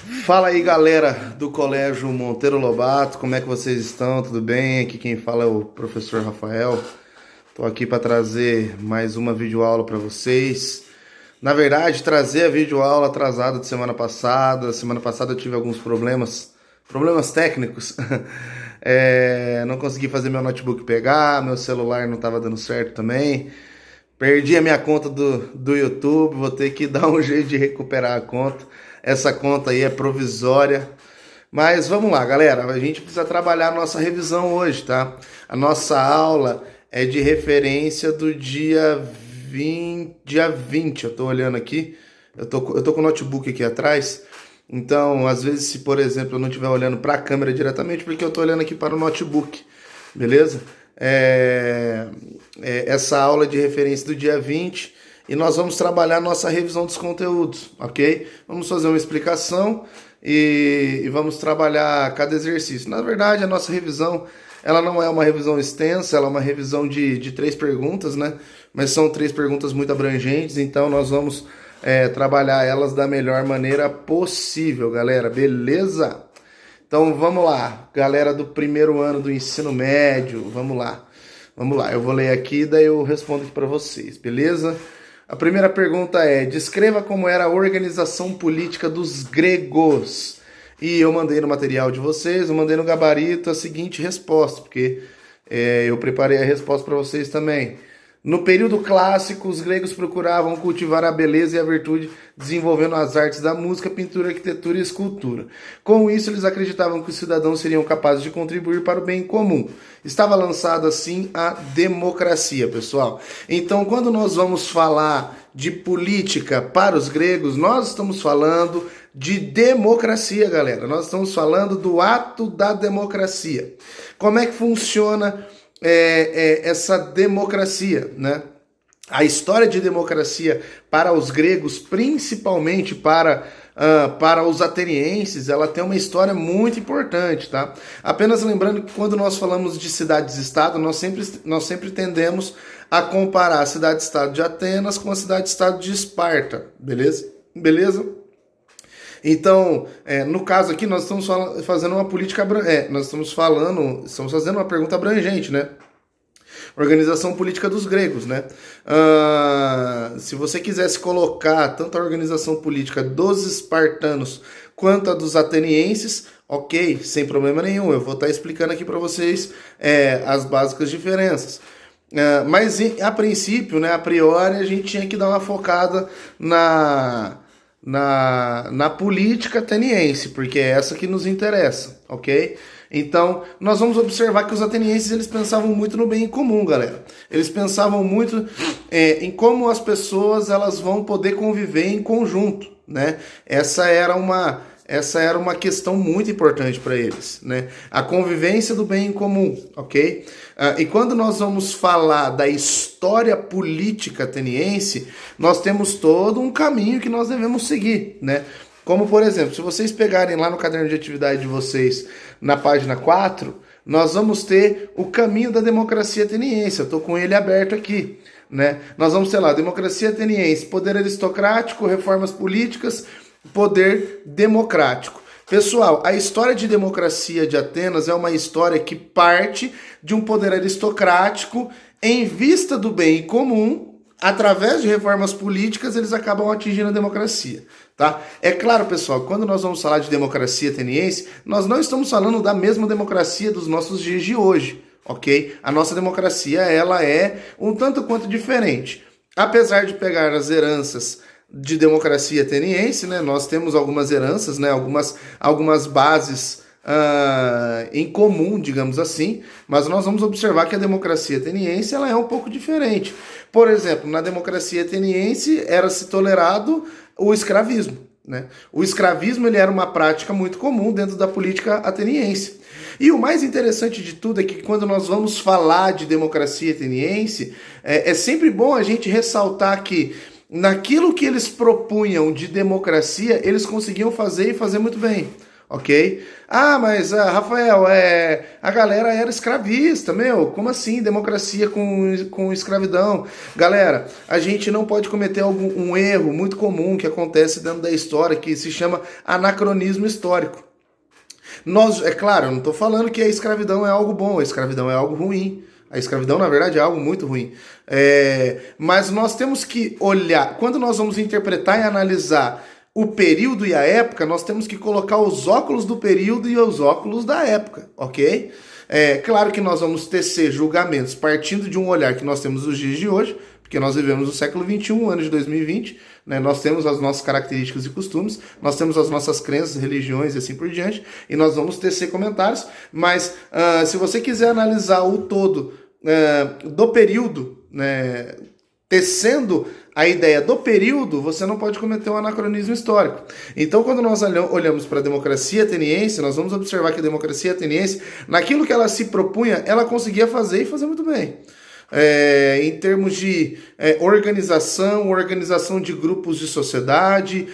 Fala aí, galera do Colégio Monteiro Lobato, como é que vocês estão? Tudo bem? Aqui quem fala é o professor Rafael. Estou aqui para trazer mais uma videoaula para vocês. Na verdade, trazer a videoaula atrasada de semana passada. Semana passada eu tive alguns problemas técnicos. Não consegui fazer meu notebook pegar, meu celular não estava dando certo também. Perdi a minha conta do YouTube, vou ter que dar um jeito de recuperar a conta. Essa conta aí é provisória. Mas vamos lá, galera. A gente precisa trabalhar a nossa revisão hoje, tá? A nossa aula é de referência do dia 20. Eu tô olhando aqui. Eu tô com o notebook aqui atrás. Então, às vezes, se por exemplo eu não estiver olhando para a câmera diretamente, porque eu tô olhando aqui para o notebook. Beleza? Essa aula é de referência do dia 20 e nós vamos trabalhar nossa revisão dos conteúdos, ok? Vamos fazer uma explicação e vamos trabalhar cada exercício. Na verdade, a nossa revisão, ela não é uma revisão extensa, ela é uma revisão de 3 perguntas, né? Mas são 3 perguntas muito abrangentes, então nós vamos trabalhar elas da melhor maneira possível, galera, beleza? Então vamos lá, galera do primeiro ano do ensino médio, vamos lá, eu vou ler aqui, daí eu respondo aqui para vocês, beleza? A primeira pergunta é, descreva como era a organização política dos gregos. E eu mandei no material de vocês, eu mandei no gabarito a seguinte resposta, porque eu preparei a resposta para vocês também. No período clássico, os gregos procuravam cultivar a beleza e a virtude, desenvolvendo as artes da música, pintura, arquitetura e escultura. Com isso, eles acreditavam que os cidadãos seriam capazes de contribuir para o bem comum. Estava lançada, assim, a democracia, pessoal. Então, quando nós vamos falar de política para os gregos, nós estamos falando de democracia, galera. Nós estamos falando do ato da democracia. Como é que funciona essa democracia, né? A história de democracia para os gregos, principalmente para os atenienses, ela tem uma história muito importante, tá? Apenas lembrando que quando nós falamos de cidades-estado, nós sempre tendemos a comparar a cidade-estado de Atenas com a cidade-estado de Esparta, beleza? Beleza? Então, no caso aqui, nós estamos fazendo uma política, estamos fazendo uma pergunta abrangente, né? Organização política dos gregos, né? Se você quisesse colocar tanto a organização política dos espartanos quanto a dos atenienses, ok, sem problema nenhum, eu vou estar explicando aqui para vocês as básicas diferenças. Mas a princípio, né, a priori, a gente tinha que dar uma focada na política ateniense, porque é essa que nos interessa, ok? Então, nós vamos observar que os atenienses, eles pensavam muito no bem comum, galera. Eles pensavam muito em como as pessoas elas vão poder conviver em conjunto, né? Essa era uma questão muito importante para eles, né? A convivência do bem em comum, ok? E quando nós vamos falar da história política ateniense, nós temos todo um caminho que nós devemos seguir, né? Como, por exemplo, se vocês pegarem lá no caderno de atividade de vocês, na página 4, nós vamos ter o caminho da democracia ateniense. Eu estou com ele aberto aqui, né? Nós vamos ter lá, democracia ateniense, poder aristocrático, reformas políticas, poder democrático. Pessoal, a história de democracia de Atenas é uma história que parte de um poder aristocrático em vista do bem comum. Através de reformas políticas, eles acabam atingindo a democracia, tá? É claro, pessoal, quando nós vamos falar de democracia ateniense, nós não estamos falando da mesma democracia dos nossos dias de hoje, ok? A nossa democracia, ela é um tanto quanto diferente. Apesar de pegar as heranças de democracia ateniense, né, nós temos algumas heranças, né, algumas bases em comum, digamos assim, mas nós vamos observar que a democracia ateniense ela é um pouco diferente. Por exemplo, na democracia ateniense era-se tolerado o escravismo, né? O escravismo ele era uma prática muito comum dentro da política ateniense. E o mais interessante de tudo é que quando nós vamos falar de democracia ateniense, é sempre bom a gente ressaltar que naquilo que eles propunham de democracia, eles conseguiam fazer e fazer muito bem. ok? Ah, mas Rafael, a galera era escravista, meu, como assim democracia com escravidão? Galera, a gente não pode cometer um erro muito comum que acontece dentro da história, que se chama anacronismo histórico. É claro, eu não estou falando que a escravidão é algo bom, a escravidão é algo ruim. A escravidão, na verdade, é algo muito ruim. Mas nós temos que olhar, quando nós vamos interpretar e analisar o período e a época, nós temos que colocar os óculos do período e os óculos da época, ok? Claro que nós vamos tecer julgamentos partindo de um olhar que nós temos nos dias de hoje, porque nós vivemos no século XXI, ano de 2020, né? Nós temos as nossas características e costumes, nós temos as nossas crenças, religiões e assim por diante, e nós vamos tecer comentários, mas se você quiser analisar o todo do período, né, tecendo a ideia do período, você não pode cometer um anacronismo histórico. Então, quando nós olhamos para a democracia ateniense, nós vamos observar que a democracia ateniense, naquilo que ela se propunha, ela conseguia fazer e fazer muito bem. Em termos de organização de grupos de sociedade,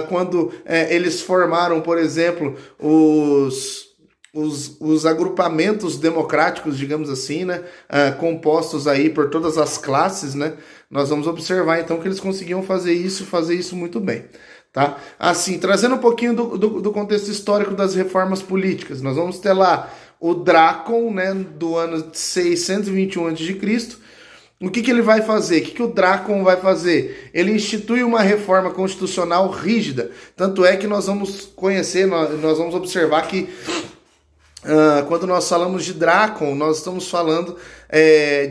quando eles formaram, por exemplo, os agrupamentos democráticos, digamos assim, né, compostos aí por todas as classes, né, nós vamos observar então que eles conseguiam fazer isso muito bem. Tá? Assim, trazendo um pouquinho do contexto histórico das reformas políticas, nós vamos ter lá o Drácon, né, do ano 621 a.C. O que ele vai fazer? O que o Drácon vai fazer? Ele institui uma reforma constitucional rígida. Tanto é que nós vamos conhecer, nós vamos observar que quando nós falamos de Drácon, nós estamos falando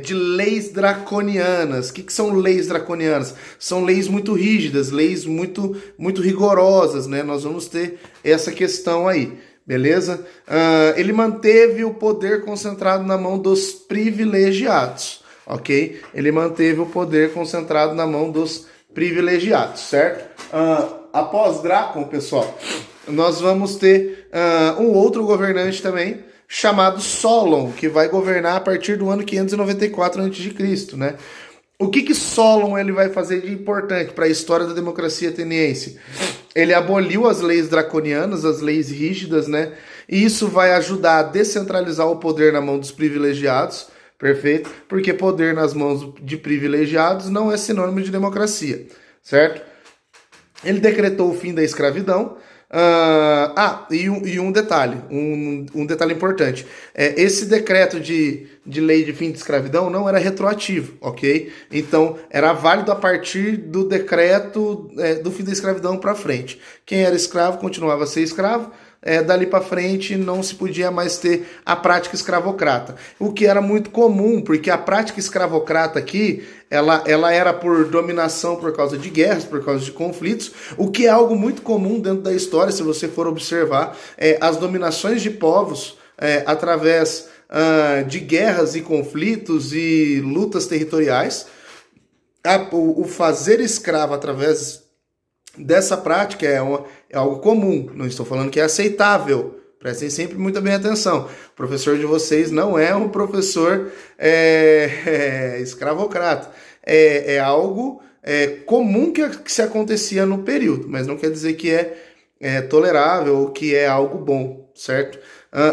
de leis draconianas. O que são leis draconianas? São leis muito rígidas, leis muito, muito rigorosas, né? Nós vamos ter essa questão aí. Beleza? Ele manteve o poder concentrado na mão dos privilegiados, ok? Ele manteve o poder concentrado na mão dos privilegiados, certo? Após Drácon, pessoal, nós vamos ter um outro governante também, chamado Solon, que vai governar a partir do ano 594 a.C., né? O que Solon ele vai fazer de importante para a história da democracia ateniense? Ele aboliu as leis draconianas, as leis rígidas, né? E isso vai ajudar a descentralizar o poder na mão dos privilegiados, perfeito? Porque poder nas mãos de privilegiados não é sinônimo de democracia, certo? Ele decretou o fim da escravidão. E um detalhe, um detalhe importante. Esse decreto de lei de fim de escravidão não era retroativo, ok? Então, era válido a partir do decreto do fim da escravidão para frente. Quem era escravo continuava a ser escravo. Dali para frente não se podia mais ter a prática escravocrata, o que era muito comum, porque a prática escravocrata aqui, ela era por dominação por causa de guerras, por causa de conflitos, o que é algo muito comum dentro da história, se você for observar, as dominações de povos através de guerras e conflitos e lutas territoriais, o fazer escravo através dessa prática é algo comum, não estou falando que é aceitável, prestem sempre muito bem atenção. O professor de vocês não é um professor escravocrata, é algo comum que se acontecia no período, mas não quer dizer que é tolerável ou que é algo bom, certo?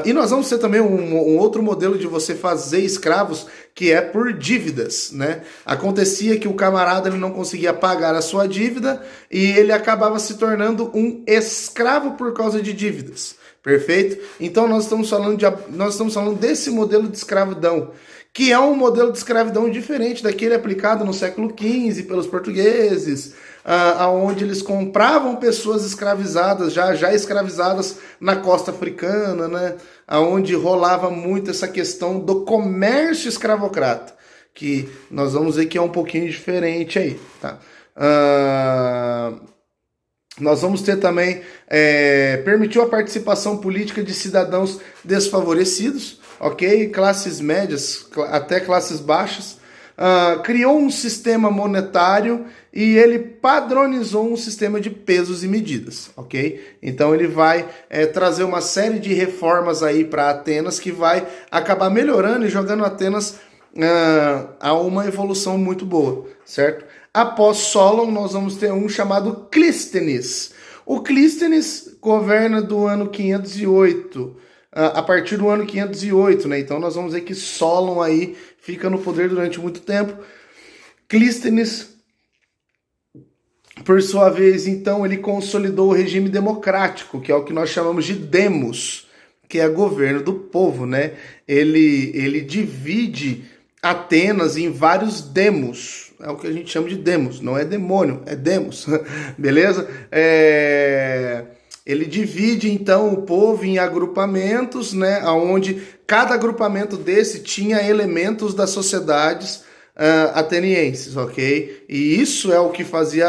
E nós vamos ter também um outro modelo de você fazer escravos, que é por dívidas, né? Acontecia que o camarada ele não conseguia pagar a sua dívida e ele acabava se tornando um escravo por causa de dívidas, perfeito? Então nós estamos falando desse modelo de escravidão, que é um modelo de escravidão diferente daquele aplicado no século XV pelos portugueses, onde eles compravam pessoas escravizadas, já escravizadas na costa africana, né? Onde rolava muito essa questão do comércio escravocrata, que nós vamos ver que é um pouquinho diferente aí, tá? Nós vamos ter também, permitiu a participação política de cidadãos desfavorecidos, ok? Classes médias até classes baixas. Criou um sistema monetário e ele padronizou um sistema de pesos e medidas, ok? Então ele vai trazer uma série de reformas aí para Atenas que vai acabar melhorando e jogando Atenas a uma evolução muito boa, certo? Após Solon, nós vamos ter um chamado Clístenes. O Clístenes governa do ano 508, a partir do ano 508, né? Então nós vamos ver que Solon aí fica no poder durante muito tempo. Clístenes, por sua vez, então, ele consolidou o regime democrático, que é o que nós chamamos de demos, que é governo do povo, né? Ele divide Atenas em vários demos, é o que a gente chama de demos, não é demônio, é demos, beleza? Ele divide, então, o povo em agrupamentos, né? Onde cada agrupamento desse tinha elementos das sociedades atenienses, ok? E isso é o que fazia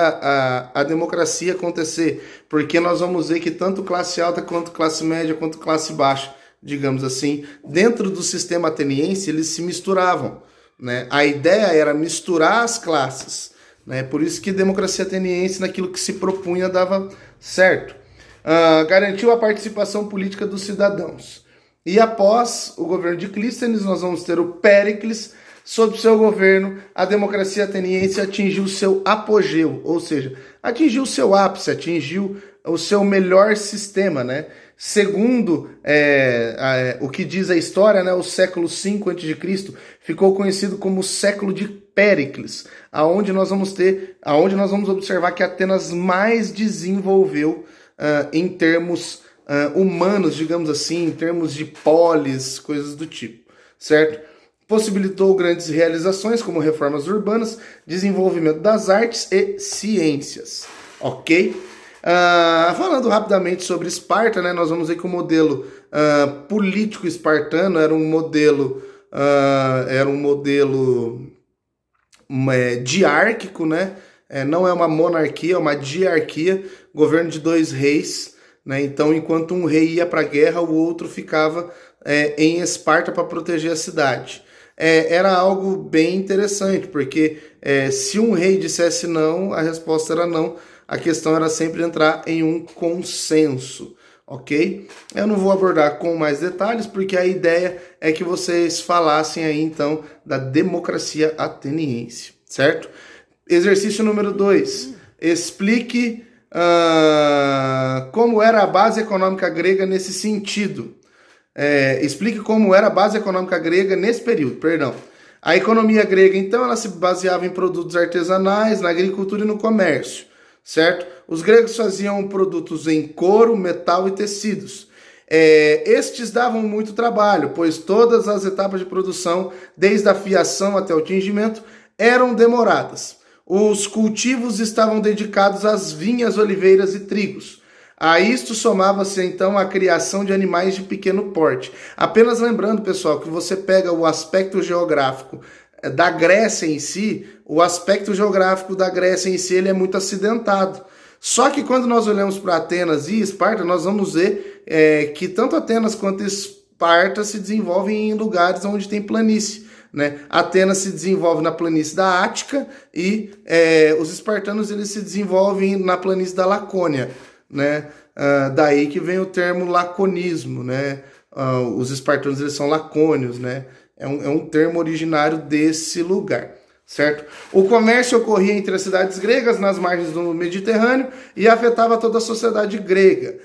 a democracia acontecer, porque nós vamos ver que tanto classe alta, quanto classe média, quanto classe baixa, digamos assim, dentro do sistema ateniense, eles se misturavam, né? A ideia era misturar as classes, né? Por isso que a democracia ateniense, naquilo que se propunha, dava certo. Garantiu a participação política dos cidadãos. E após o governo de Clístenes, nós vamos ter o Péricles. Sob seu governo, a democracia ateniense atingiu seu apogeu, ou seja, atingiu seu ápice, atingiu o seu melhor sistema, né? Segundo o que diz a história, né, o século V a.C. ficou conhecido como o século de Péricles, aonde nós vamos observar que Atenas mais desenvolveu em termos humanos, digamos assim, em termos de polis, coisas do tipo, certo? Possibilitou grandes realizações como reformas urbanas, desenvolvimento das artes e ciências, ok? Falando rapidamente sobre Esparta, né, nós vamos ver que o modelo político espartano era um modelo diárquico, né? Não é uma monarquia, é uma diarquia, governo de 2 reis, né? Então, enquanto um rei ia para a guerra, o outro ficava em Esparta para proteger a cidade. Era algo bem interessante, porque se um rei dissesse não, a resposta era não. A questão era sempre entrar em um consenso, ok? Eu não vou abordar com mais detalhes, porque a ideia é que vocês falassem aí, então, da democracia ateniense, certo? Exercício número 2. Explique como era a base econômica grega nesse sentido. Explique como era a base econômica grega nesse período, perdão. A economia grega, então, ela se baseava em produtos artesanais, na agricultura e no comércio, certo? Os gregos faziam produtos em couro, metal e tecidos. Estes davam muito trabalho, pois todas as etapas de produção, desde a fiação até o tingimento, eram demoradas. Os cultivos estavam dedicados às vinhas, oliveiras e trigos. A isto somava-se, então, a criação de animais de pequeno porte. Apenas lembrando, pessoal, que você pega o aspecto geográfico da Grécia em si, o aspecto geográfico da Grécia em si ele é muito acidentado. Só que quando nós olhamos para Atenas e Esparta, nós vamos ver que tanto Atenas quanto Esparta se desenvolvem em lugares onde tem planície, né? Atenas se desenvolve na planície da Ática e os espartanos eles se desenvolvem na planície da Lacônia, né? Daí que vem o termo laconismo, né? Os espartanos eles são lacônios, né? É um termo originário desse lugar, certo? O comércio ocorria entre as cidades gregas nas margens do Mediterrâneo e afetava toda a sociedade grega.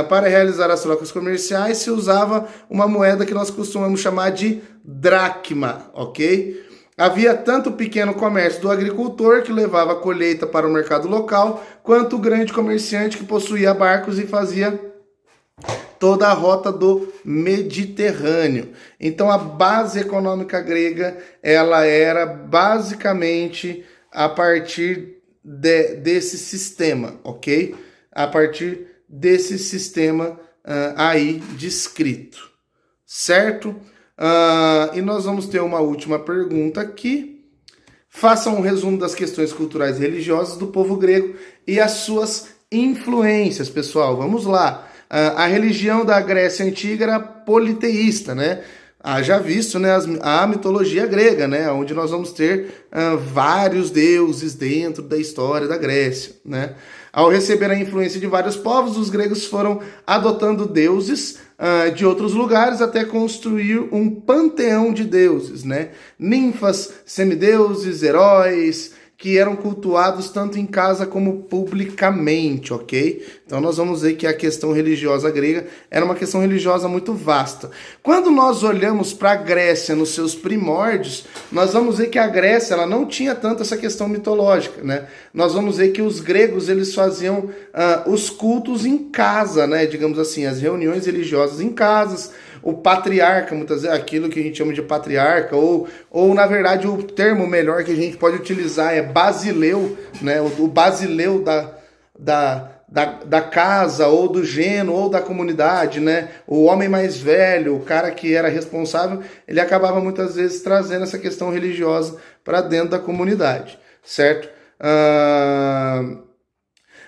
Para realizar as trocas comerciais se usava uma moeda que nós costumamos chamar de dracma, ok? Havia tanto o pequeno comércio do agricultor, que levava a colheita para o mercado local, quanto o grande comerciante que possuía barcos e fazia toda a rota do Mediterrâneo. Então a base econômica grega, ela era basicamente a partir desse sistema, ok? A partir desse sistema aí descrito, certo? E nós vamos ter uma última pergunta aqui. Faça um resumo das questões culturais e religiosas do povo grego e as suas influências, pessoal. Vamos lá. A religião da Grécia Antiga era politeísta, né? Já visto, né, a mitologia grega, né, onde nós vamos ter vários deuses dentro da história da Grécia, né? Ao receber a influência de vários povos, os gregos foram adotando deuses de outros lugares até construir um panteão de deuses, né? Ninfas, semideuses, heróis, que eram cultuados tanto em casa como publicamente, ok? Então nós vamos ver que a questão religiosa grega era uma questão religiosa muito vasta. Quando nós olhamos para a Grécia nos seus primórdios, nós vamos ver que a Grécia ela não tinha tanto essa questão mitológica, né? Nós vamos ver que os gregos eles faziam os cultos em casa, né? Digamos assim, as reuniões religiosas em casas. O patriarca, muitas vezes, aquilo que a gente chama de patriarca, ou na verdade o termo melhor que a gente pode utilizar é basileu, né? O basileu da casa, ou do geno, ou da comunidade, né? O homem mais velho, o cara que era responsável, ele acabava muitas vezes trazendo essa questão religiosa para dentro da comunidade, certo?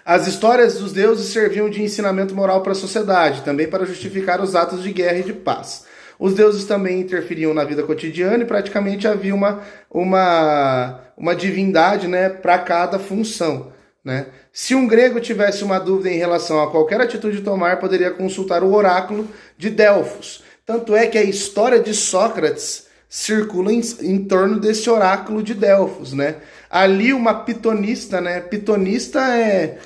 As histórias dos deuses serviam de ensinamento moral para a sociedade, também para justificar os atos de guerra e de paz. Os deuses também interferiam na vida cotidiana e praticamente havia uma divindade, né, para cada função, né? Se um grego tivesse uma dúvida em relação a qualquer atitude a tomar, poderia consultar o oráculo de Delfos. Tanto é que a história de Sócrates circula em torno desse oráculo de Delfos, né? Ali uma pitonista, né? Pitonista é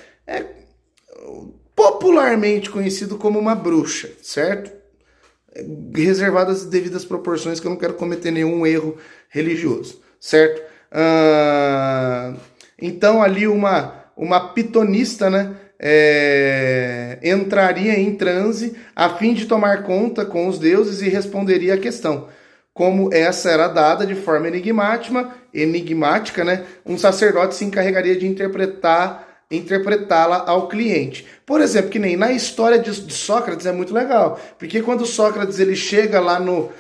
popularmente conhecido como uma bruxa, certo? Reservadas as devidas proporções, que eu não quero cometer nenhum erro religioso, certo? Então ali uma pitonista, né, entraria em transe a fim de tomar conta com os deuses e responderia a questão. Como essa era dada de forma enigmática, né, um sacerdote se encarregaria de interpretá-la ao cliente. Por exemplo, que nem na história de Sócrates é muito legal, porque quando Sócrates ele chega lá no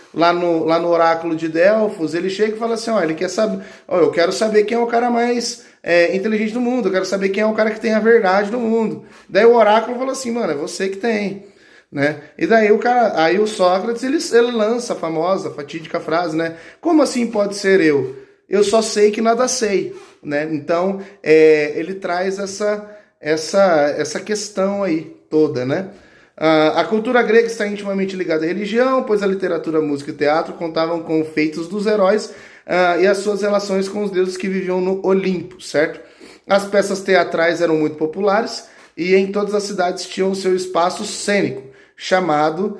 oráculo de Delfos, ele chega e fala assim, ó, ele quer saber, ó, eu quero saber quem é o cara mais inteligente do mundo, eu quero saber quem é o cara que tem a verdade do mundo. Daí o oráculo fala assim, mano, é você que tem, né? E daí o Sócrates ele lança a famosa, fatídica frase, né? Como assim pode ser eu? Eu só sei que nada sei, né? Então ele traz essa questão aí toda, né? A cultura grega está intimamente ligada à religião, pois a literatura, a música e o teatro contavam com feitos dos heróis e as suas relações com os deuses que viviam no Olimpo, certo? As peças teatrais eram muito populares e em todas as cidades tinham o seu espaço cênico, chamado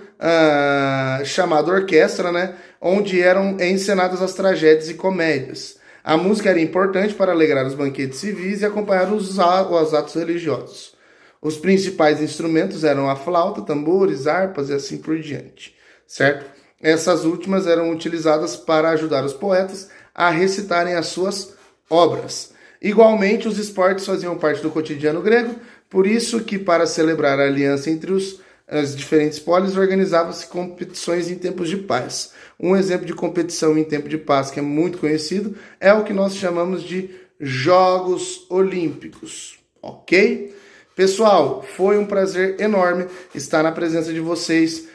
orquestra, né? Onde eram encenadas as tragédias e comédias. A música era importante para alegrar os banquetes civis e acompanhar os atos religiosos. Os principais instrumentos eram a flauta, tambores, harpas e assim por diante, certo? Essas últimas eram utilizadas para ajudar os poetas a recitarem as suas obras. Igualmente, os esportes faziam parte do cotidiano grego, por isso que para celebrar a aliança entre as diferentes polis organizavam-se competições em tempos de paz. Um exemplo de competição em tempo de paz que é muito conhecido é o que nós chamamos de Jogos Olímpicos, ok? Pessoal, foi um prazer enorme estar na presença de vocês,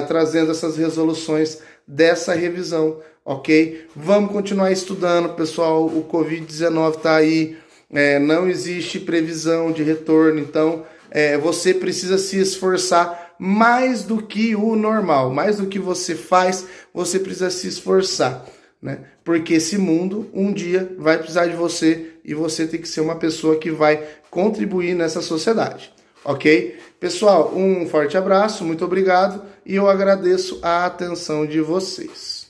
trazendo essas resoluções dessa revisão, ok? Vamos continuar estudando, pessoal, o Covid-19 está aí, não existe previsão de retorno, então você precisa se esforçar mais do que o normal, mais do que você faz, você precisa se esforçar, né? Porque esse mundo um dia vai precisar de você e você tem que ser uma pessoa que vai contribuir nessa sociedade, ok? Pessoal, um forte abraço, muito obrigado e eu agradeço a atenção de vocês.